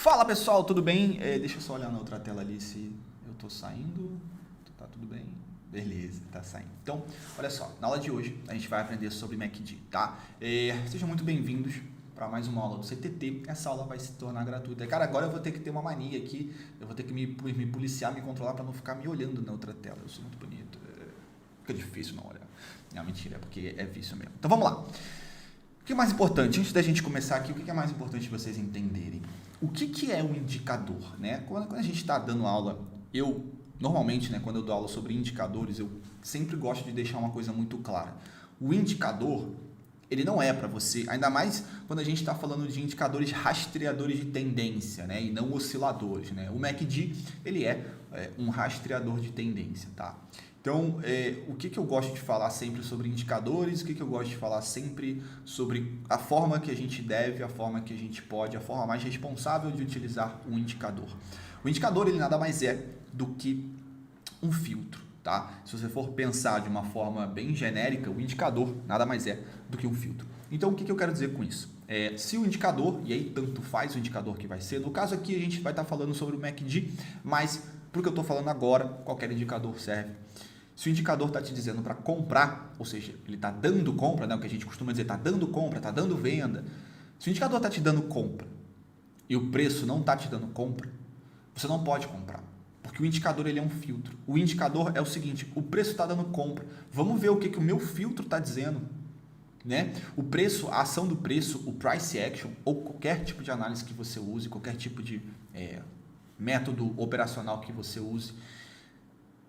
Fala pessoal, tudo bem? Deixa eu só olhar na outra tela ali se eu tô saindo. Tá tudo bem? Beleza, tá saindo. Então, olha só, na aula de hoje a gente vai aprender sobre MACD, tá? Sejam muito bem-vindos para mais uma aula do CTT. Essa aula vai se tornar gratuita. Cara, agora eu vou ter que ter uma mania aqui, eu vou ter que me policiar, me controlar para não ficar me olhando na outra tela. Eu sou muito bonito. Fica difícil não olhar. Não, mentira, é porque é vício mesmo. Então vamos lá. O que é mais importante, antes da gente começar aqui, o que é mais importante vocês entenderem? O que é um indicador, né? Quando a gente está dando aula, normalmente, né, quando eu dou aula sobre indicadores, eu sempre gosto de deixar uma coisa muito clara. O indicador, ele não é para você, ainda mais quando a gente está falando de indicadores rastreadores de tendência, né, e não osciladores, né? O MACD, ele é um rastreador de tendência, tá? Então, o que eu gosto de falar sempre sobre indicadores, o que eu gosto de falar sempre sobre a forma que a gente deve, a forma que a gente pode, a forma mais responsável de utilizar um indicador. O indicador, ele nada mais é do que um filtro, tá? Se você for pensar de uma forma bem genérica, o indicador nada mais é do que um filtro. Então, o que eu quero dizer com isso? Se o indicador, e aí tanto faz o indicador que vai ser, no caso aqui a gente vai estar falando sobre o MACD, mas para o que eu estou falando agora, qualquer indicador serve. Se o indicador está te dizendo para comprar, ou seja, ele está dando compra, né? O que a gente costuma dizer, está dando compra, está dando venda. Se o indicador está te dando compra e o preço não está te dando compra, você não pode comprar, porque o indicador ele é um filtro. O indicador é o seguinte, o preço está dando compra, vamos ver o que o meu filtro está dizendo, né? O preço, a ação do preço, o price action, ou qualquer tipo de análise que você use, qualquer tipo de método operacional que você use,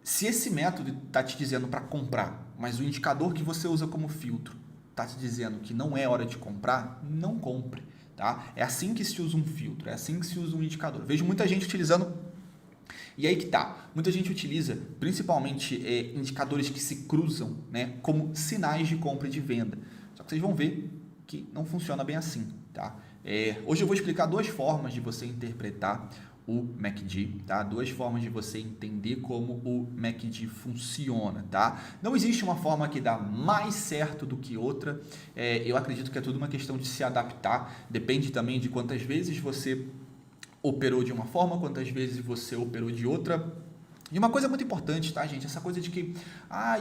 se esse método está te dizendo para comprar, mas o indicador que você usa como filtro está te dizendo que não é hora de comprar, não compre, tá? É assim que se usa um filtro, é assim que se usa um indicador. Vejo muita gente utilizando, e aí que tá, muita gente utiliza principalmente indicadores que se cruzam, né, como sinais de compra e de venda. Só que vocês vão ver que não funciona bem assim, tá? Hoje eu vou explicar duas formas de você interpretar o MACD, tá? Duas formas de você entender como o MACD funciona, tá? Não existe uma forma que dá mais certo do que outra. Eu acredito que é tudo uma questão de se adaptar. Depende também de quantas vezes você operou de uma forma, quantas vezes você operou de outra. E uma coisa muito importante, tá, gente? Essa coisa de que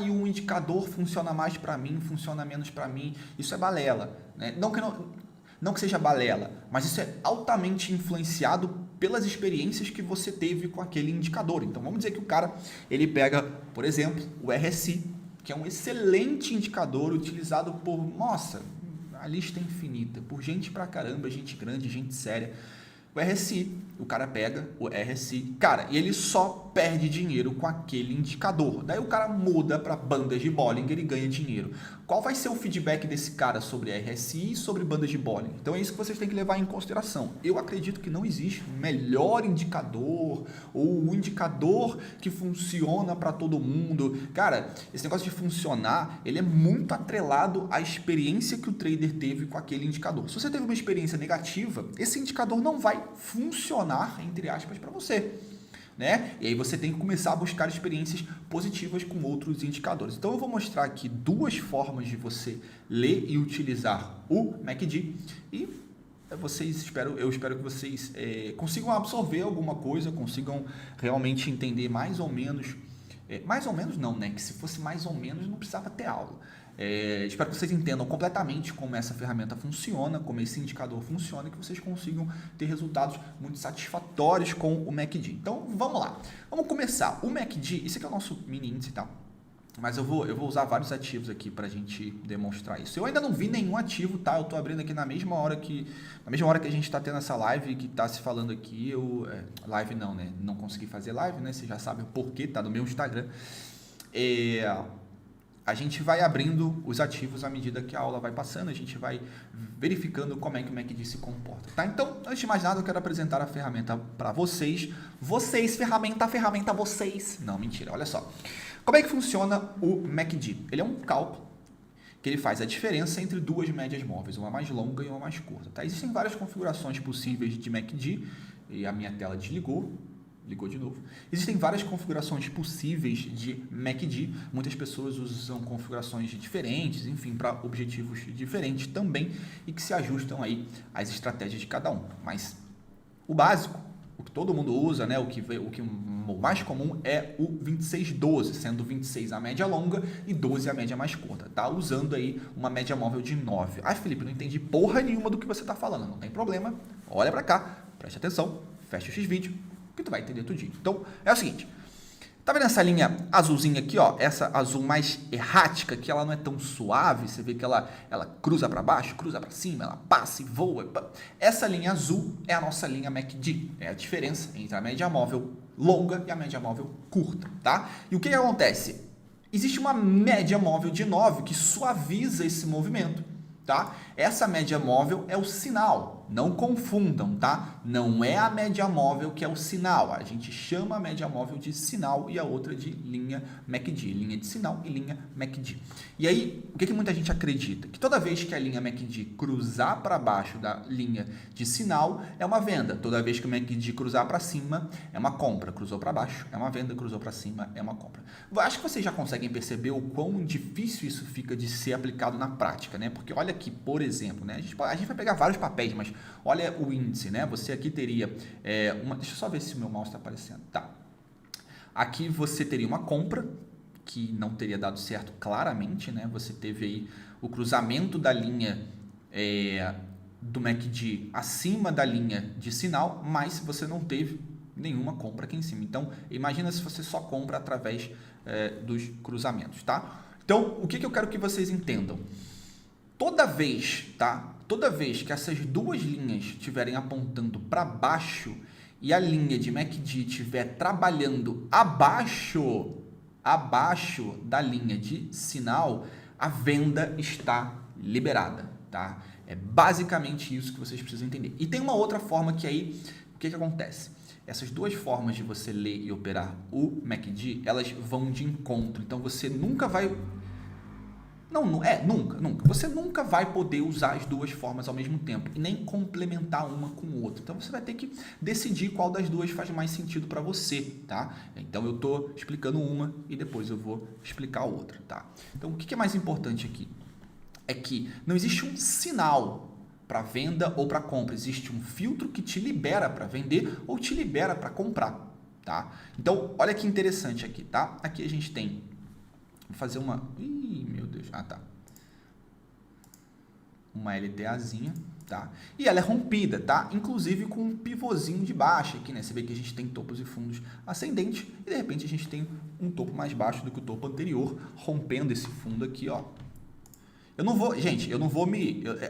e um indicador funciona mais para mim, funciona menos para mim, isso é balela, né? Não que seja balela, mas isso é altamente influenciado pelas experiências que você teve com aquele indicador. Então, vamos dizer que o cara, ele pega, por exemplo, o RSI, que é um excelente indicador utilizado por, a lista é infinita, por gente pra caramba, gente grande, gente séria. O RSI, o cara pega o RSI, cara, e ele só perde dinheiro com aquele indicador. Daí o cara muda para bandas de Bollinger e ganha dinheiro. Qual vai ser o feedback desse cara sobre RSI e sobre bandas de Bollinger? Então é isso que vocês têm que levar em consideração. Eu acredito que não existe um melhor indicador ou um indicador que funciona para todo mundo. Cara, esse negócio de funcionar, ele é muito atrelado à experiência que o trader teve com aquele indicador. Se você teve uma experiência negativa, esse indicador não vai funcionar, entre aspas, para você, né? E aí você tem que começar a buscar experiências positivas com outros indicadores. Então eu vou mostrar aqui duas formas de você ler e utilizar o MACD e eu espero que vocês consigam absorver alguma coisa, consigam realmente entender mais ou menos não, né? Que se fosse mais ou menos não precisava ter aula. Espero que vocês entendam completamente como essa ferramenta funciona, como esse indicador funciona e que vocês consigam ter resultados muito satisfatórios com o MACD. Então, vamos lá. Vamos começar. O MACD, esse aqui é o nosso mini índice, tá? Mas eu vou usar vários ativos aqui para a gente demonstrar isso. Eu ainda não vi nenhum ativo, tá? Eu tô abrindo aqui na mesma hora que a gente está tendo essa live que está se falando aqui. Live não, né? Não consegui fazer live, né? Vocês já sabem o porquê, tá no meu Instagram. A gente vai abrindo os ativos à medida que a aula vai passando, a gente vai verificando como é que o MACD se comporta, tá? Então, antes de mais nada, eu quero apresentar a ferramenta para vocês. Ferramenta, vocês. Não, mentira, olha só. Como é que funciona o MACD? Ele é um cálculo que ele faz a diferença entre duas médias móveis, uma mais longa e uma mais curta, tá? Existem várias configurações possíveis de MACD, e a minha tela desligou. Ligou de novo. Existem várias configurações possíveis de MACD. Muitas pessoas usam configurações diferentes, enfim, para objetivos diferentes também e que se ajustam aí às estratégias de cada um. Mas O básico, o que todo mundo usa, né, o mais comum é o 2612, sendo 26 a média longa e 12 a média mais curta, tá? Usando aí uma média móvel de 9. Ah, Felipe, não entendi porra nenhuma do que você está falando. Não tem problema, olha para cá, preste atenção, fecha o X-vídeo, que tu vai entender tudinho. Então, é o seguinte, tá vendo essa linha azulzinha aqui, ó? Essa azul mais errática, que ela não é tão suave, você vê que ela cruza para baixo, cruza para cima, ela passa e voa. Essa linha azul é a nossa linha MACD, é a diferença entre a média móvel longa e a média móvel curta, tá? E o que acontece? Existe uma média móvel de 9 que suaviza esse movimento, tá? Essa média móvel é o sinal, não confundam, tá? Não é a média móvel que é o sinal, a gente chama a média móvel de sinal e a outra de linha MACD, linha de sinal e linha MACD. E aí, o que muita gente acredita? Que toda vez que a linha MACD cruzar para baixo da linha de sinal, é uma venda. Toda vez que o MACD cruzar para cima, é uma compra. Cruzou para baixo, é uma venda. Cruzou para cima, é uma compra. Acho que vocês já conseguem perceber o quão difícil isso fica de ser aplicado na prática, né? Porque olha aqui, por exemplo, né? A gente vai pegar vários papéis, mas olha o índice, né? Você aqui teria deixa eu só ver se o meu mouse está aparecendo. Tá. Aqui você teria uma compra que não teria dado certo claramente, né? Você teve aí o cruzamento da linha do MACD acima da linha de sinal, mas você não teve nenhuma compra aqui em cima. Então, imagina se você só compra através dos cruzamentos, tá? Então, o que eu quero que vocês entendam? Toda vez que essas duas linhas estiverem apontando para baixo e a linha de MACD estiver trabalhando abaixo da linha de sinal, a venda está liberada, tá? É basicamente isso que vocês precisam entender. E tem uma outra forma que aí, o que acontece? Essas duas formas de você ler e operar o MACD, elas vão de encontro. Então, você nunca vai... Nunca. Você nunca vai poder usar as duas formas ao mesmo tempo e nem complementar uma com a outra. Então, você vai ter que decidir qual das duas faz mais sentido para você, tá? Então, eu estou explicando uma e depois eu vou explicar a outra, tá? Então, o que é mais importante aqui? É que não existe um sinal para venda ou para compra. Existe um filtro que te libera para vender ou te libera para comprar, tá? Então, olha que interessante aqui, tá? Aqui a gente tem... Vou fazer uma... Ih, meu Deus. Ah, tá. Uma LTAzinha, tá? E ela é rompida, tá? Inclusive com um pivôzinho de baixa aqui, né? Você vê que a gente tem topos e fundos ascendentes e, de repente, a gente tem um topo mais baixo do que o topo anterior, rompendo esse fundo aqui, ó.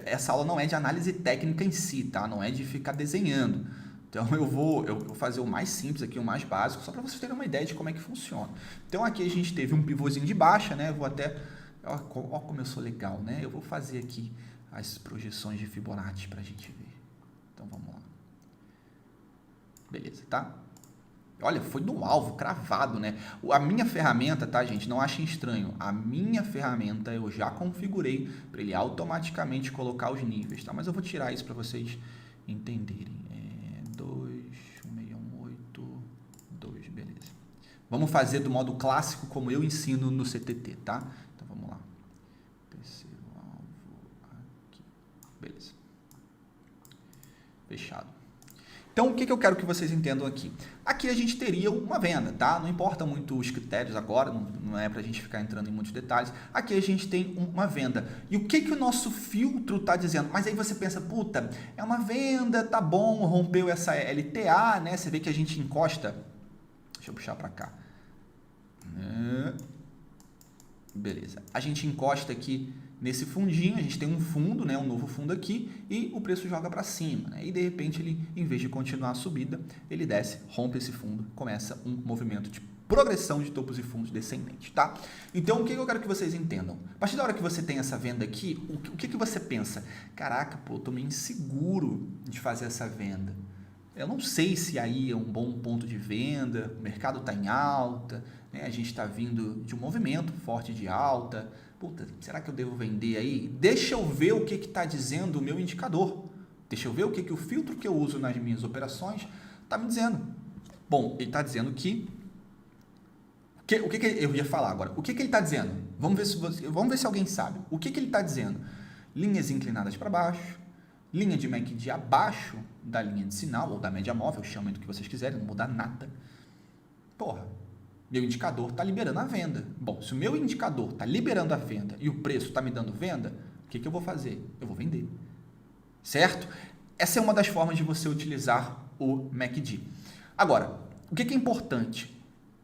Essa aula não é de análise técnica em si, tá? Não é de ficar desenhando. Então, eu vou fazer o mais simples aqui, o mais básico, só para vocês terem uma ideia de como é que funciona. Então, aqui a gente teve um pivôzinho de baixa, né? Eu vou até... Ó como eu sou legal, né? Eu vou fazer aqui as projeções de Fibonacci para a gente ver. Então, vamos lá. Beleza, tá? Olha, foi no alvo, cravado, né? A minha ferramenta, tá, gente? Não achem estranho. A minha ferramenta eu já configurei para ele automaticamente colocar os níveis, tá? Mas eu vou tirar isso para vocês entenderem. 2, beleza. Vamos fazer do modo clássico como eu ensino no CTT, tá? Então, vamos lá. Terceiro alvo aqui. Beleza. Fechado. Então, o que eu quero que vocês entendam aqui? Aqui a gente teria uma venda, tá? Não importa muito os critérios agora, não é para a gente ficar entrando em muitos detalhes. Aqui a gente tem uma venda. E o que o nosso filtro está dizendo? Mas aí você pensa, puta, é uma venda, tá bom, rompeu essa LTA, né? Você vê que a gente encosta. Deixa eu puxar para cá. Beleza. A gente encosta aqui nesse fundinho, a gente tem um fundo, né, um novo fundo aqui, e o preço joga para cima, né? E de repente ele, em vez de continuar a subida, ele desce, rompe esse fundo, começa um movimento de progressão de topos e fundos descendentes, tá? Então, o que eu quero que vocês entendam? A partir da hora que você tem essa venda aqui, o que você pensa? Caraca, pô, eu tô meio inseguro de fazer essa venda. Eu não sei se aí é um bom ponto de venda, o mercado está em alta, né? A gente está vindo de um movimento forte de alta. Puta, será que eu devo vender aí? Deixa eu ver o que está dizendo o meu indicador. Deixa eu ver o que o filtro que eu uso nas minhas operações está me dizendo. Bom, ele está dizendo que... O que eu ia falar agora? O que ele está dizendo? Vamos ver se alguém sabe. O que ele está dizendo? Linhas inclinadas para baixo, linha de MACD abaixo da linha de sinal, ou da média móvel, chamem do que vocês quiserem, não muda nada. Porra, meu indicador está liberando a venda. Bom, se o meu indicador está liberando a venda e o preço está me dando venda, o que eu vou fazer? Eu vou vender. Certo? Essa é uma das formas de você utilizar o MACD. Agora, o que é importante?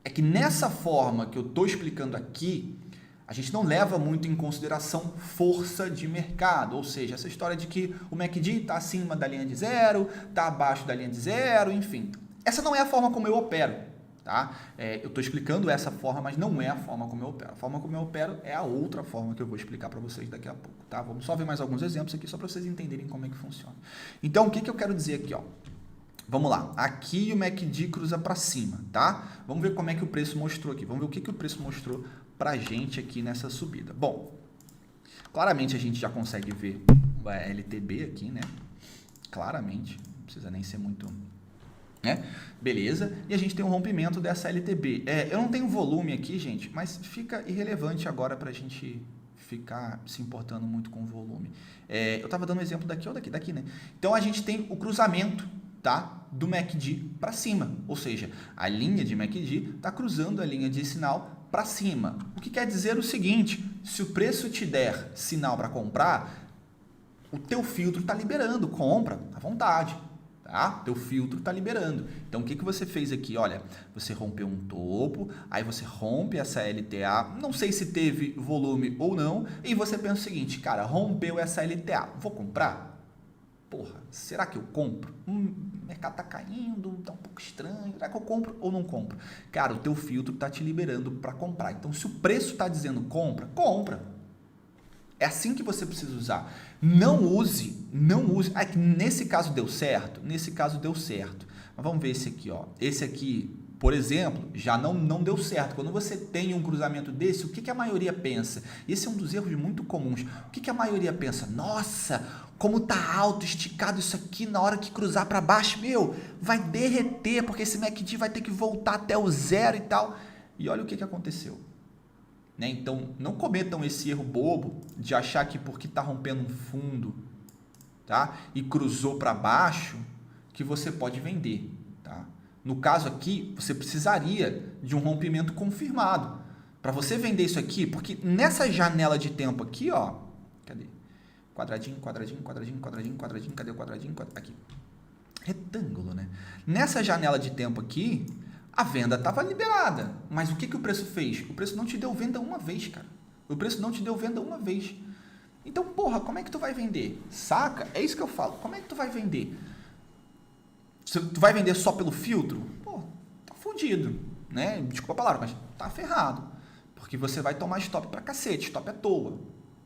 É que nessa forma que eu estou explicando aqui, a gente não leva muito em consideração força de mercado, ou seja, essa história de que o MACD está acima da linha de zero, está abaixo da linha de zero, enfim. Essa não é a forma como eu opero. Tá? Eu estou explicando essa forma, mas não é a forma como eu opero. A forma como eu opero é a outra forma que eu vou explicar para vocês daqui a pouco. Tá? Vamos só ver mais alguns exemplos aqui, só para vocês entenderem como é que funciona. Então, o que eu quero dizer aqui? Ó? Vamos lá. Aqui o MACD cruza para cima. Tá? Vamos ver como é que o preço mostrou aqui. Vamos ver o que o preço mostrou para a gente aqui nessa subida. Bom, claramente a gente já consegue ver a LTB aqui, né? Claramente, não precisa nem ser muito... Beleza, e a gente tem um rompimento dessa LTB. Eu não tenho volume aqui, gente, mas fica irrelevante agora para a gente ficar se importando muito com o volume. Eu estava dando um exemplo daqui ou daqui, né? Então a gente tem o cruzamento, tá, do MACD para cima, ou seja, a linha de MACD está cruzando a linha de sinal para cima. O que quer dizer o seguinte: se o preço te der sinal para comprar, o teu filtro está liberando, compra à vontade. Tá? Teu filtro está liberando. Então, o que você fez aqui? Olha, você rompeu um topo, aí você rompe essa LTA, não sei se teve volume ou não, e você pensa o seguinte, cara, rompeu essa LTA, vou comprar? Porra, será que eu compro? O mercado está caindo, está um pouco estranho, será que eu compro ou não compro? Cara, o teu filtro está te liberando para comprar. Então, se o preço está dizendo compra, compra. É assim que você precisa usar. Não use. Nesse caso deu certo? Nesse caso deu certo. Mas vamos ver esse aqui, ó. Esse aqui, por exemplo, já não deu certo. Quando você tem um cruzamento desse, o que a maioria pensa? Esse é um dos erros muito comuns. O que a maioria pensa? Nossa, como tá alto, esticado isso aqui, na hora que cruzar para baixo, meu, vai derreter, porque esse MACD vai ter que voltar até o zero e tal. E olha o que aconteceu. Né? Então, não cometam esse erro bobo de achar que porque está rompendo um fundo, tá? E cruzou para baixo, que você pode vender. Tá? No caso aqui, você precisaria de um rompimento confirmado. Para você vender isso aqui, porque nessa janela de tempo aqui, ó, cadê? Quadradinho, quadradinho, quadradinho, quadradinho, quadradinho, cadê o quadradinho? Aqui. Retângulo, né? Nessa janela de tempo aqui, a venda estava liberada, mas o que o preço fez? O preço não te deu venda uma vez, cara. O preço não te deu venda uma vez. Então, porra, como é que tu vai vender? Saca? É isso que eu falo. Como é que tu vai vender? Tu vai vender só pelo filtro? Pô, tá fudido, né? Desculpa a palavra, mas tá ferrado. Porque você vai tomar stop pra cacete, stop à toa,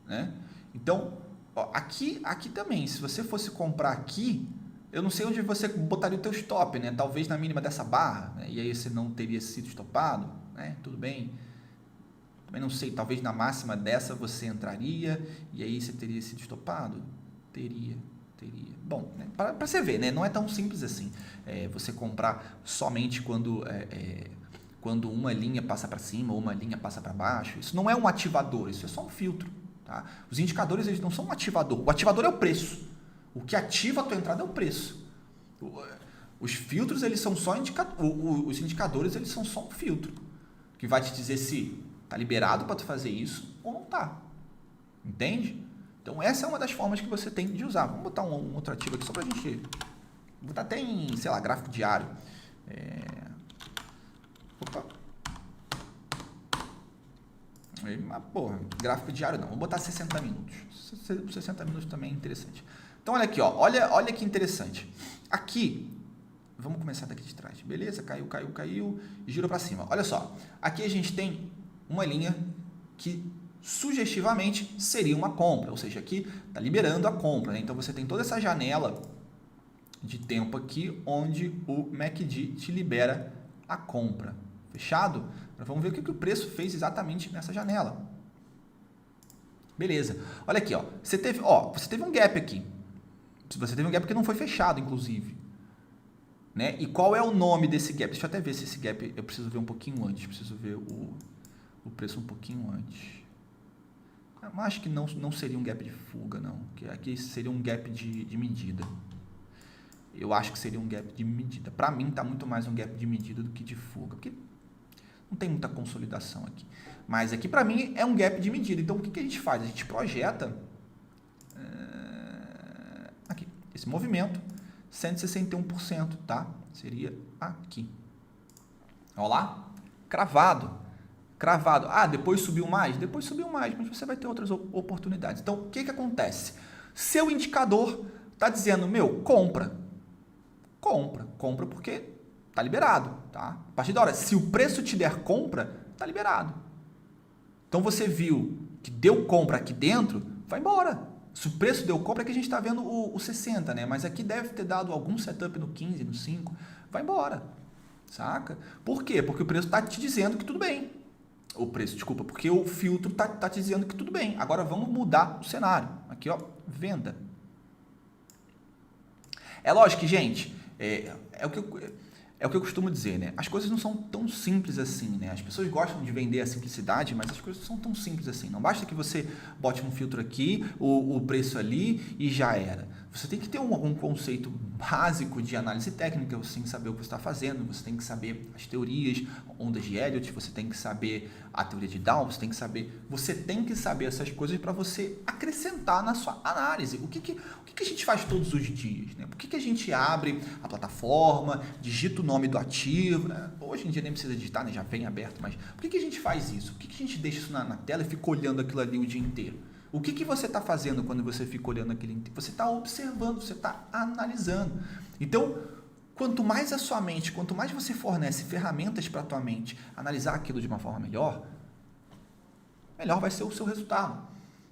né? Então, ó, aqui também, se você fosse comprar aqui, eu não sei onde você botaria o teu stop, né? Talvez na mínima dessa barra, né? E aí você não teria sido stopado, né? Tudo bem. Também não sei, talvez na máxima dessa você entraria e aí você teria sido stopado? Teria. Bom, né? Para você ver, né? Não é tão simples assim. Você comprar somente quando uma linha passa para cima ou uma linha passa para baixo. Isso não é um ativador, isso é só um filtro. Tá? Os indicadores, eles não são um ativador. O ativador é o preço. O que ativa a tua entrada é o preço. Os filtros, eles são só os indicadores, eles são só um filtro que vai te dizer se está liberado para tu fazer isso ou não está. Entende? Então, essa é uma das formas que você tem de usar. Vamos botar um outro ativo aqui só para a gente... Vou botar até em, sei lá, gráfico diário. Opa. Mas, porra, gráfico diário não. Vou botar 60 minutos. 60 minutos também é interessante. Então, olha aqui, ó. Olha que interessante. Aqui, vamos começar daqui de trás. Beleza? Caiu. E girou para cima. Olha só. Aqui a gente tem uma linha que sugestivamente seria uma compra. Ou seja, aqui está liberando a compra. Né? Então, você tem toda essa janela de tempo aqui onde o MACD te libera a compra. Fechado? Agora vamos ver o que o preço fez exatamente nessa janela. Beleza. Olha aqui, ó. Você teve um gap aqui. Você teve um gap que não foi fechado, inclusive. Né? E qual é o nome desse gap? Deixa eu até ver se esse gap... Eu preciso ver um pouquinho antes. Preciso ver o preço um pouquinho antes. Eu acho que não seria um gap de fuga, não. Que aqui seria um gap de medida. eu acho que seria um gap de medida. Para mim, está muito mais um gap de medida do que de fuga, porque não tem muita consolidação aqui. Mas aqui, para mim, é um gap de medida. Então, o que a gente faz? A gente projeta aqui, esse movimento, 161%, tá? Seria aqui. Olha lá, cravado. Cravado. Ah, depois subiu mais? Depois subiu mais, mas você vai ter outras oportunidades. Então, o que acontece? Seu indicador está dizendo, meu, compra. Compra porque tá liberado, tá? A partir da hora, se o preço te der compra, tá liberado. Então, você viu que deu compra aqui dentro, vai embora. Se o preço deu compra, é que a gente está vendo o 60, né? Mas aqui deve ter dado algum setup no 15, no 5, vai embora, saca? Por quê? Porque o preço está te dizendo que tudo bem. Porque o filtro tá te dizendo que tudo bem. Agora vamos mudar o cenário. Aqui, ó, venda. É lógico que, gente, é o que eu costumo dizer, né? As coisas não são tão simples assim, né? As pessoas gostam de vender a simplicidade, mas as coisas não são tão simples assim. Não basta que você bote um filtro aqui, o preço ali e já era. Você tem que ter algum conceito básico de análise técnica, você tem que saber o que você está fazendo, você tem que saber as teorias, ondas de Elliott, você tem que saber a teoria de Dow, você tem que saber essas coisas para você acrescentar na sua análise. O que a gente faz todos os dias, né? Por que a gente abre a plataforma, digita o nome do ativo, né? Hoje em dia nem precisa digitar, né? Já vem aberto, mas por que a gente faz isso? Por que a gente deixa isso na tela e fica olhando aquilo ali o dia inteiro? O que você está fazendo quando você fica olhando aquilo inteiro? Você está observando, você está analisando. Então, quanto mais a sua mente, quanto mais você fornece ferramentas para a tua mente analisar aquilo de uma forma melhor, melhor vai ser o seu resultado.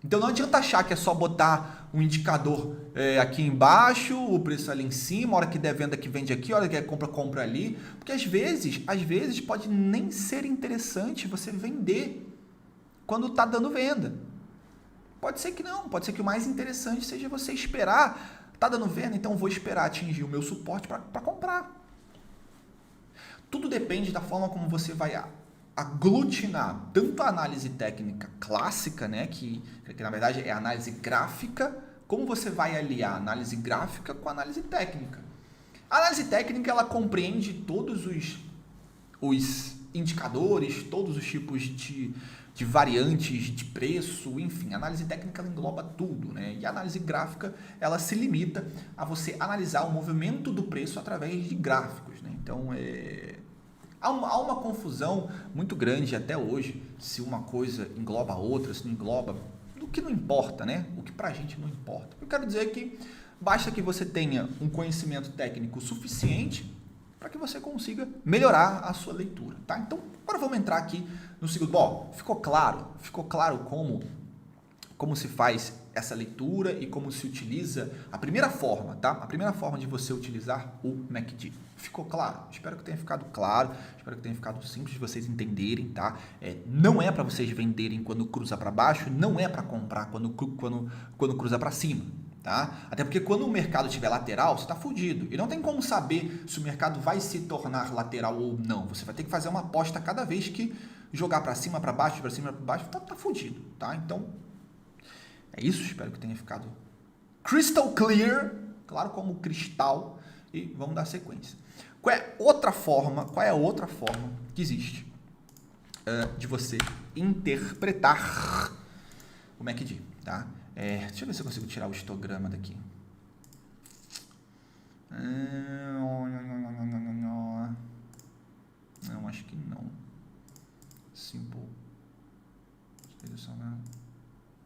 Então não adianta achar que é só botar um indicador aqui embaixo, o preço ali em cima, a hora que der venda que vende aqui, a hora que é compra ali, porque às vezes pode nem ser interessante você vender quando está dando venda. Pode ser que não, pode ser que o mais interessante seja você esperar, tá dando venda, então eu vou esperar atingir o meu suporte para comprar. Tudo depende da forma como você vai aglutinar tanto a análise técnica clássica, né, que na verdade é a análise gráfica, como você vai aliar a análise gráfica com a análise técnica. A análise técnica, ela compreende todos os indicadores, todos os tipos de variantes de preço, enfim, a análise técnica ela engloba tudo, né? E a análise gráfica, ela se limita a você analisar o movimento do preço através de gráficos, né? Então, há uma confusão muito grande até hoje, se uma coisa engloba a outra, se não engloba, o que não importa, né? O que pra gente não importa. Eu quero dizer que basta que você tenha um conhecimento técnico suficiente para que você consiga melhorar a sua leitura, tá? Então, agora vamos entrar aqui no segundo. Bom, ficou claro como se faz essa leitura e como se utiliza a primeira forma, tá? A primeira forma de você utilizar o MACD. Ficou claro? Espero que tenha ficado claro, espero que tenha ficado simples de vocês entenderem, tá? Não é para vocês venderem quando cruza para baixo, não é para comprar quando cruza para cima. Tá? Até porque quando o mercado estiver lateral, você está fudido. E não tem como saber se o mercado vai se tornar lateral ou não. Você vai ter que fazer uma aposta cada vez que jogar para cima, para baixo, tá fudido. Tá? Então, é isso. Espero que tenha ficado crystal clear, claro como cristal. E vamos dar sequência. Qual é a outra forma que existe de você interpretar o MACD? Tá? Deixa eu ver se eu consigo tirar o histograma daqui. Não, acho que não. Simple.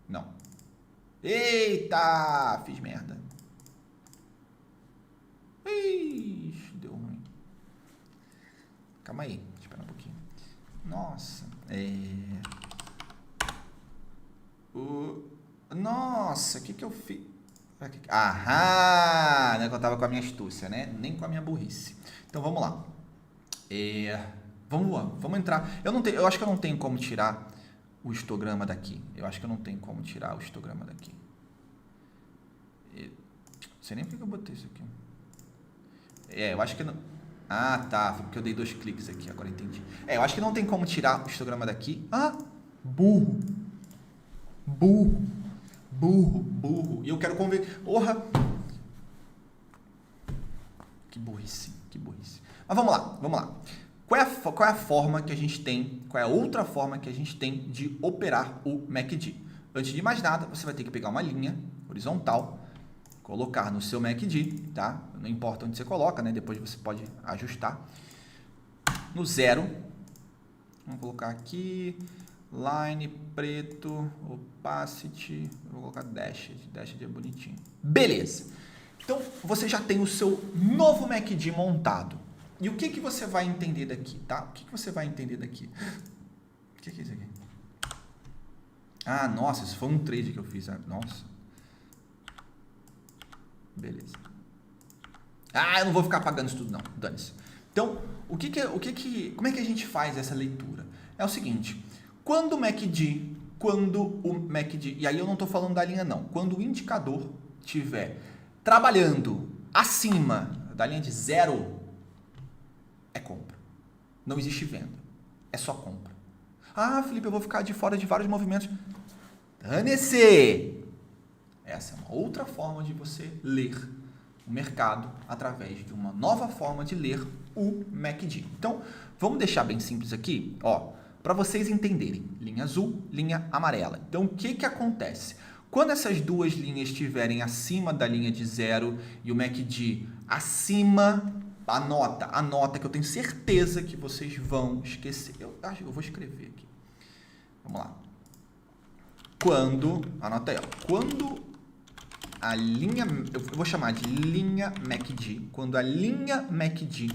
Não. Eita! Fiz merda. Ixi, deu ruim. Calma aí, espera um pouquinho. Nossa. Nossa, o que eu fiz? Aham! Não é que eu tava com a minha astúcia, né? Nem com a minha burrice. Então vamos lá. Vamos entrar. Eu acho que eu não tenho como tirar o histograma daqui. Eu Não sei nem porque eu botei isso aqui. Eu acho que não. Ah, tá. Foi porque eu dei 2 cliques aqui, agora entendi. Eu acho que não tem como tirar o histograma daqui. Ah, burro. E eu quero converter. Porra! Que burrice, que burrice. Mas vamos lá, vamos lá. Qual é a forma que a gente tem, qual é a outra forma que a gente tem de operar o MACD? Antes de mais nada, você vai ter que pegar uma linha horizontal, colocar no seu MACD, tá? Não importa onde você coloca, né? Depois você pode ajustar. No 0, vamos colocar aqui, line, preto, opacity, vou colocar dashed é bonitinho. Beleza. Então, você já tem o seu novo MACD montado. E o que que você vai entender daqui, tá? O que que você vai entender daqui? O que é isso aqui? Ah, nossa, isso foi um trade que eu fiz. Nossa. Beleza. Ah, eu não vou ficar apagando isso tudo não, dane-se. Então, como é que a gente faz essa leitura? É o seguinte, quando o MACD, e aí eu não estou falando da linha não, quando o indicador estiver trabalhando acima da linha de 0, é compra. Não existe venda, é só compra. Ah, Felipe, eu vou ficar de fora de vários movimentos. Dane-se! Essa é uma outra forma de você ler o mercado através de uma nova forma de ler o MACD. Então, vamos deixar bem simples aqui, ó, para vocês entenderem. Linha azul, linha amarela. Então, o que que acontece? Quando essas duas linhas estiverem acima da linha de 0 e o MACD acima, anota que eu tenho certeza que vocês vão esquecer. Eu vou escrever aqui. Vamos lá. Anota aí, ó, quando a linha, eu vou chamar de linha MACD, quando a linha MACD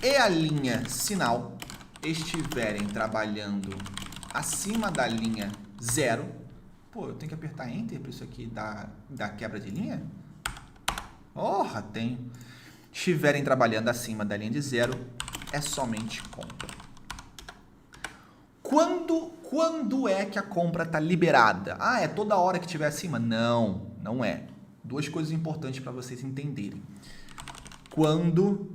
e a linha sinal estiverem trabalhando acima da linha 0, pô, eu tenho que apertar Enter para isso aqui dar quebra de linha? Porra, tem. Estiverem trabalhando acima da linha de 0, é somente compra. Quando é que a compra está liberada? Ah, é toda hora que estiver acima? Não, não é. Duas coisas importantes para vocês entenderem. Quando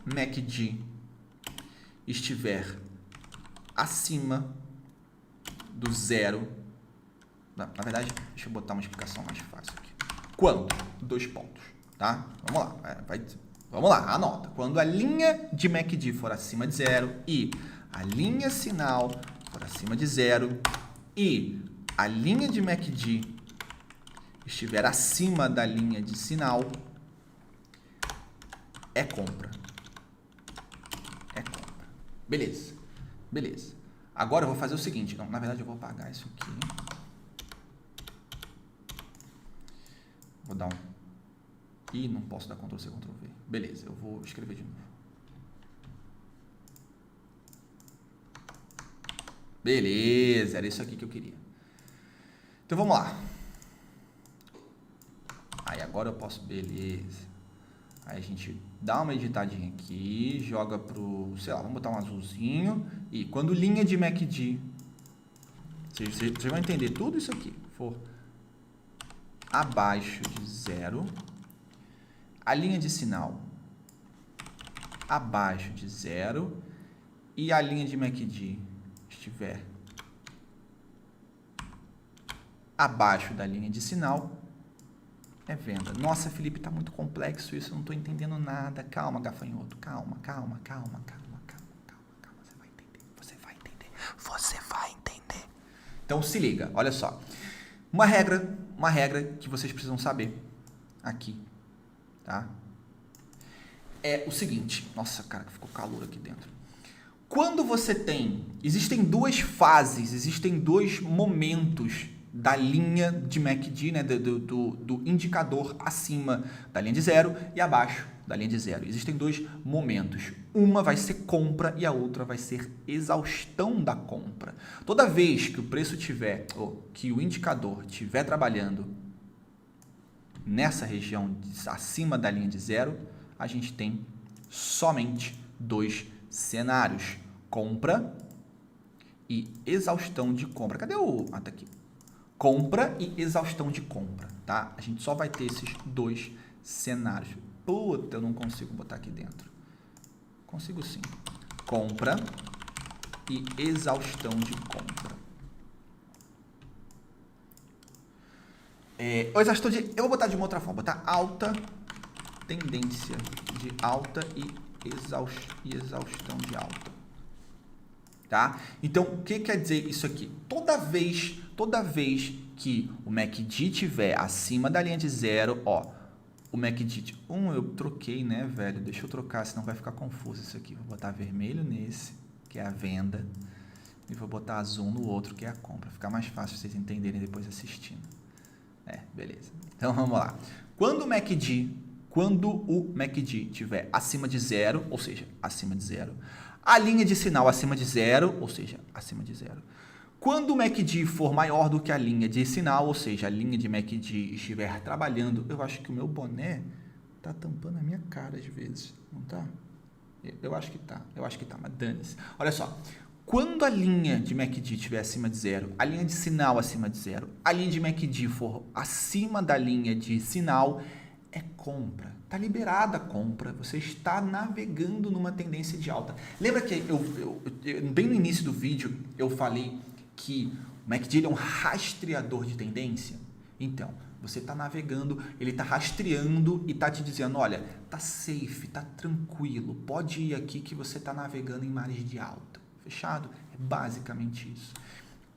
LMACD estiver acima do 0, na verdade, deixa eu botar uma explicação mais fácil aqui. Quando? 2 pontos, tá? Vamos lá, vamos lá, anota. Quando a linha de MACD for acima de 0 e a linha sinal for acima de 0 e a linha de MACD estiver acima da linha de sinal, é compra. É compra. Beleza. Beleza. Agora eu vou fazer o seguinte. Não, na verdade eu vou apagar isso aqui. Vou dar um... Ih, não posso dar Ctrl+C, Ctrl+V. Beleza, eu vou escrever de novo. Beleza, era isso aqui que eu queria. Então vamos lá. Aí agora eu posso... Beleza. Aí a gente dá uma editadinha aqui, joga pro... Sei lá, vamos botar um azulzinho. E quando linha de MACD... Vocês vão entender tudo isso aqui. For abaixo de 0... A linha de sinal abaixo de 0 e a linha de MACD estiver abaixo da linha de sinal, é venda. Nossa, Felipe, está muito complexo isso, eu não estou entendendo nada. Calma, gafanhoto, calma. Você vai entender. Então, se liga, olha só. Uma regra que vocês precisam saber aqui. Tá? É o seguinte, nossa, cara, que ficou calor aqui dentro. Quando você existem duas fases, existem dois momentos da linha de MACD, né, do indicador acima da linha de 0 e abaixo da linha de 0. Existem dois momentos. Uma vai ser compra e a outra vai ser exaustão da compra. Toda vez que o preço que o indicador estiver trabalhando nessa região acima da linha de 0, a gente tem somente dois cenários. Compra e exaustão de compra. Cadê o... Ah, tá aqui. Compra e exaustão de compra, tá? A gente só vai ter esses dois cenários. Puta, eu não consigo botar aqui dentro. Consigo sim. Compra e exaustão de compra. O exaustor de... Eu vou botar de uma outra forma. Botar alta tendência de alta e exaustão de alta. Tá? Então, o que quer dizer isso aqui? Toda vez que o MACD tiver acima da linha de 0, ó, o MACD... eu troquei, né, velho? Deixa eu trocar, senão vai ficar confuso isso aqui. Vou botar vermelho nesse, que é a venda, e vou botar azul no outro, que é a compra. Ficar mais fácil vocês entenderem depois assistindo. Beleza. Então, vamos lá. Quando o MACD tiver acima de 0, ou seja, acima de 0, a linha de sinal acima de 0, ou seja, acima de 0. Quando o MACD for maior do que a linha de sinal, ou seja, a linha de MACD estiver trabalhando, eu acho que o meu boné tá tampando a minha cara às vezes, não tá? Eu acho que tá, mas dane-se. Olha só, quando a linha de MACD estiver acima de 0, a linha de sinal acima de 0, a linha de MACD for acima da linha de sinal, é compra. Está liberada a compra. Você está navegando numa tendência de alta. Lembra que bem no início do vídeo eu falei que o MACD é um rastreador de tendência? Então, você está navegando, ele está rastreando e está te dizendo, olha, tá safe, tá tranquilo, pode ir aqui que você está navegando em mares de alta. Fechado? É basicamente isso.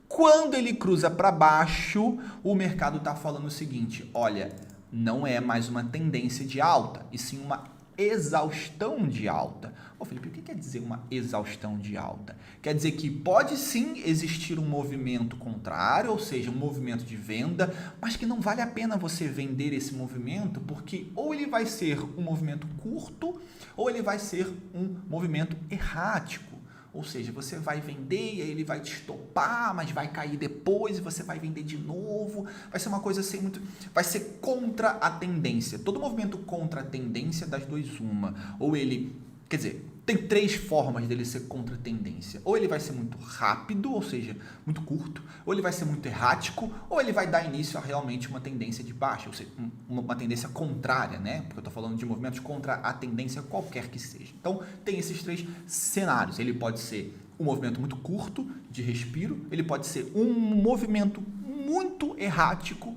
Quando ele cruza para baixo, o mercado está falando o seguinte, olha, não é mais uma tendência de alta, e sim uma exaustão de alta. Ô Felipe, o que quer dizer uma exaustão de alta? Quer dizer que pode sim existir um movimento contrário, ou seja, um movimento de venda, mas que não vale a pena você vender esse movimento, porque ou ele vai ser um movimento curto, ou ele vai ser um movimento errático. Ou seja, você vai vender e aí ele vai te estopar, mas vai cair depois e você vai vender de novo. Vai ser uma coisa assim muito... Vai ser contra a tendência. Todo movimento contra a tendência, das duas uma. Ou ele... Quer dizer, tem 3 formas dele ser contra a tendência. Ou ele vai ser muito rápido, ou seja, muito curto. Ou ele vai ser muito errático. Ou ele vai dar início a realmente uma tendência de baixa. Ou seja, uma tendência contrária, né? Porque eu estou falando de movimentos contra a tendência qualquer que seja. Então, tem esses 3 cenários. Ele pode ser um movimento muito curto, de respiro. Ele pode ser um movimento muito errático,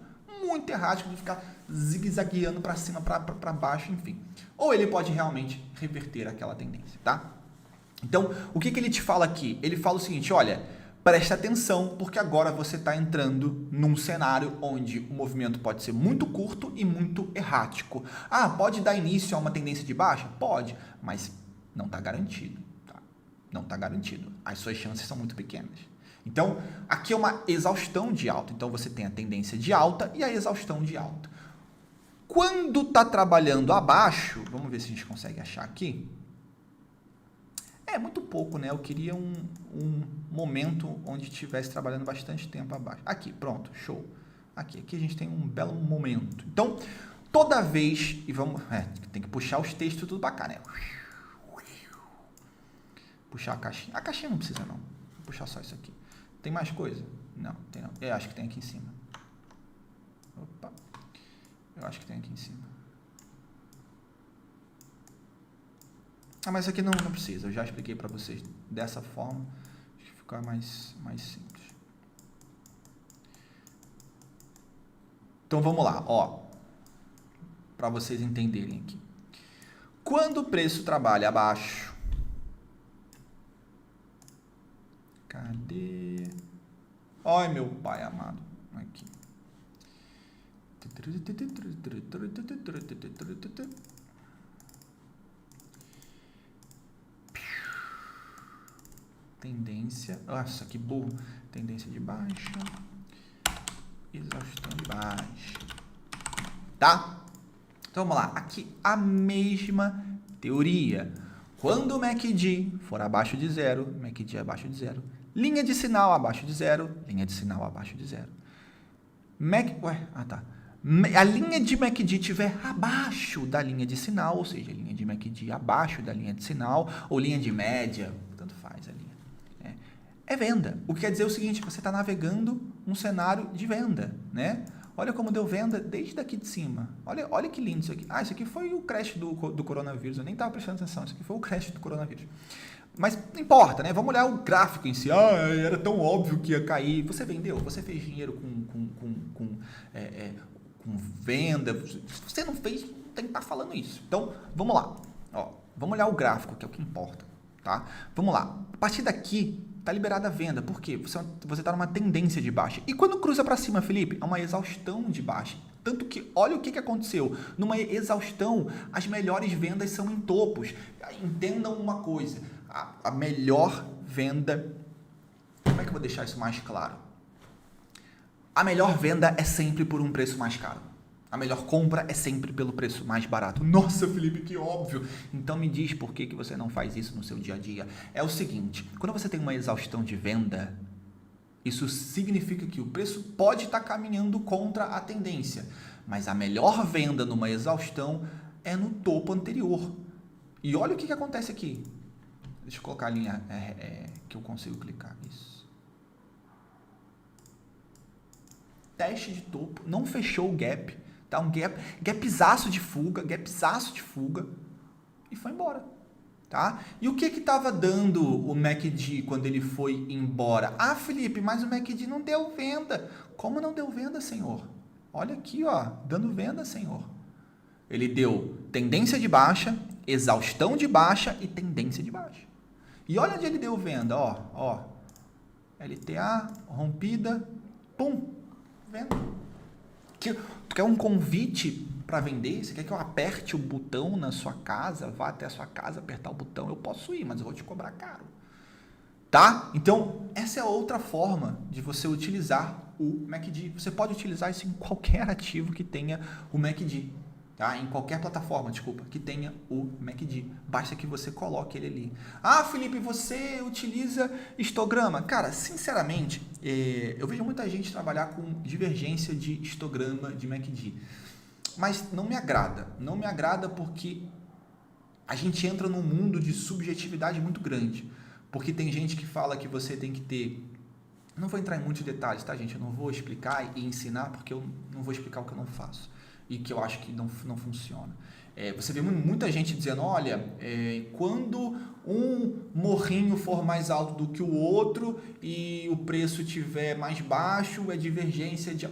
de ficar zigue-zagueando para cima, para baixo, enfim. Ou ele pode realmente reverter aquela tendência, tá? Então, o que ele te fala aqui? Ele fala o seguinte, olha, presta atenção, porque agora você está entrando num cenário onde o movimento pode ser muito curto e muito errático. Ah, pode dar início a uma tendência de baixa? Pode, mas não está garantido, tá? Não está garantido. As suas chances são muito pequenas. Então, aqui é uma exaustão de alta. Então, você tem a tendência de alta e a exaustão de alta. Quando está trabalhando abaixo, vamos ver se a gente consegue achar aqui. É muito pouco, né? Eu queria um momento onde estivesse trabalhando bastante tempo abaixo. Aqui, pronto, show. Aqui a gente tem um belo momento. Então, toda vez... E vamos... tem que puxar os textos tudo para cá, né? Puxar a caixinha. A caixinha não precisa, não. Vou puxar só isso aqui. Tem mais coisa? Não, tem não. Eu acho que tem aqui em cima. Opa. Eu acho que tem aqui em cima. Ah, mas aqui não precisa. Eu já expliquei para vocês dessa forma. Acho que fica mais simples. Então, vamos lá. Ó, para vocês entenderem aqui. Quando o preço trabalha abaixo... Cadê? Ai, meu pai amado. Aqui. Tendência. Nossa, que burro. Tendência de baixa. Exaustão de baixa. Tá? Então vamos lá. Aqui a mesma teoria. Quando o MACD for abaixo de 0, MACD abaixo de 0, linha de sinal abaixo de 0, linha de sinal abaixo de 0. A linha de MACD estiver abaixo da linha de sinal, ou seja, a linha de MACD abaixo da linha de sinal, ou linha de média, tanto faz a linha. É venda. O que quer dizer o seguinte, você está navegando um cenário de venda, né? Olha como deu venda desde daqui de cima. Olha que lindo isso aqui. Ah, isso aqui foi o crash do coronavírus. Eu nem estava prestando atenção. Isso aqui foi o crash do coronavírus. Mas não importa, né? Vamos olhar o gráfico em si. Ah, era tão óbvio que ia cair. Você vendeu? Você fez dinheiro com venda? Você não fez tem que estar falando isso. Então, vamos lá. Ó, vamos olhar o gráfico, que é o que importa. Tá? Vamos lá. A partir daqui, está liberada a venda. Por quê? Você está numa tendência de baixa. E quando cruza para cima, Felipe, é uma exaustão de baixa. Tanto que, olha o que aconteceu. Numa exaustão, as melhores vendas são em topos. Entendam uma coisa. A melhor venda... Como é que eu vou deixar isso mais claro? A melhor venda é sempre por um preço mais caro. A melhor compra é sempre pelo preço mais barato. Nossa, Felipe, que óbvio! Então me diz por que você não faz isso no seu dia a dia. É o seguinte, quando você tem uma exaustão de venda, isso significa que o preço pode estar caminhando contra a tendência. Mas a melhor venda numa exaustão é no topo anterior. E olha o que acontece aqui. Deixa eu colocar a linha que eu consigo clicar. Isso. Teste de topo, não fechou o gap. Tá? Um gapzaço de fuga, e foi embora. Tá? E o que estava dando o MACD quando ele foi embora? Ah, Felipe, mas o MACD não deu venda. Como não deu venda, senhor? Olha aqui, ó, dando venda, senhor. Ele deu tendência de baixa, exaustão de baixa e tendência de baixa. E olha onde ele deu venda, ó. LTA, rompida, pum, venda. Tu quer um convite para vender? Você quer que eu aperte o botão na sua casa? Vá até a sua casa, apertar o botão? Eu posso ir, mas eu vou te cobrar caro. Tá? Então, essa é outra forma de você utilizar o MACD. Você pode utilizar isso em qualquer ativo que tenha o MACD. Tá? Em qualquer plataforma, que tenha o MACD. Basta que você coloque ele ali. Ah, Felipe, você utiliza histograma? Cara, sinceramente, eu vejo muita gente trabalhar com divergência de histograma de MACD. Mas não me agrada. Não me agrada porque a gente entra num mundo de subjetividade muito grande. Porque tem gente que fala que você tem que ter... Não vou entrar em muitos detalhes, tá, gente? Eu não vou explicar e ensinar porque eu não vou explicar o que eu não faço. E que eu acho que não funciona. Você vê muita gente dizendo, olha, quando um morrinho for mais alto do que o outro e o preço estiver mais baixo, é divergência de...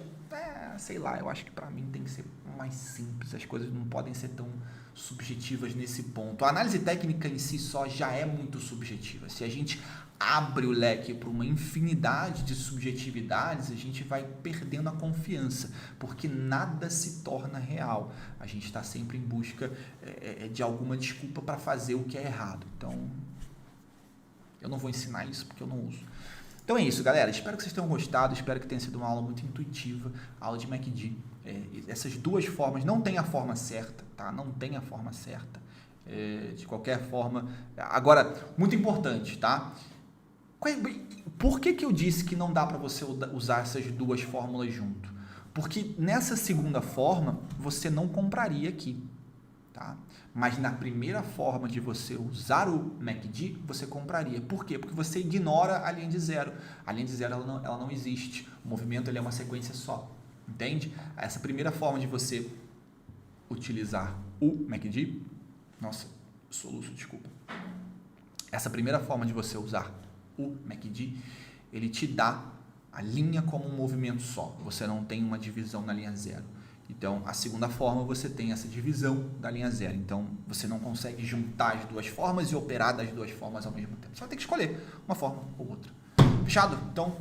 sei lá, eu acho que para mim tem que ser mais simples, as coisas não podem ser tão subjetivas nesse ponto. A análise técnica em si só já é muito subjetiva. Se a gente abre o leque para uma infinidade de subjetividades, a gente vai perdendo a confiança, porque nada se torna real. A gente está sempre em busca de alguma desculpa para fazer o que é errado. Então, eu não vou ensinar isso porque eu não uso. Então é isso, galera. Espero que vocês tenham gostado. Espero que tenha sido uma aula muito intuitiva, aula de MACD. Essas duas formas, não tem a forma certa, tá? Não tem a forma certa. De qualquer forma. Agora, muito importante, tá? Por que eu disse que não dá para você usar essas duas fórmulas junto? Porque nessa segunda forma, você não compraria aqui. Tá? Mas na primeira forma de você usar o MACD, você compraria. Por quê? Porque você ignora a linha de zero. A linha de zero ela não existe. O movimento ele é uma sequência só. Entende? Essa primeira forma de você utilizar o MACD... Nossa, soluço, desculpa. Essa primeira forma de você usar o MACD, ele te dá a linha como um movimento só. Você não tem uma divisão na linha zero. Então, a segunda forma, você tem essa divisão da linha zero. Então, você não consegue juntar as duas formas e operar das duas formas ao mesmo tempo. Você vai ter que escolher uma forma ou outra. Fechado? Então,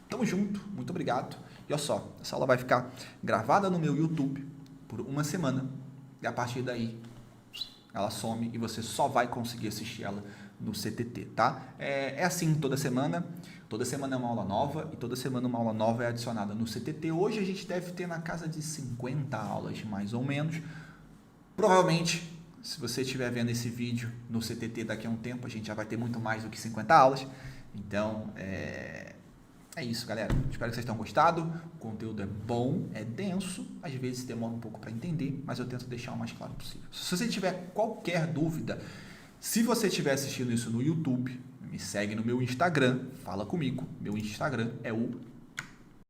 tamo junto. Muito obrigado. E olha só, essa aula vai ficar gravada no meu YouTube por uma semana. E a partir daí, ela some e você só vai conseguir assistir ela no CTT, tá? É assim toda semana. Toda semana é uma aula nova e toda semana uma aula nova é adicionada no CTT. Hoje a gente deve ter na casa de 50 aulas, mais ou menos. Provavelmente, se você estiver vendo esse vídeo no CTT daqui a um tempo, a gente já vai ter muito mais do que 50 aulas. Então, é isso, galera. Espero que vocês tenham gostado. O conteúdo é bom, é denso, às vezes demora um pouco para entender, mas eu tento deixar o mais claro possível. Se você tiver qualquer dúvida, se você estiver assistindo isso no YouTube, me segue no meu Instagram, fala comigo. Meu Instagram é o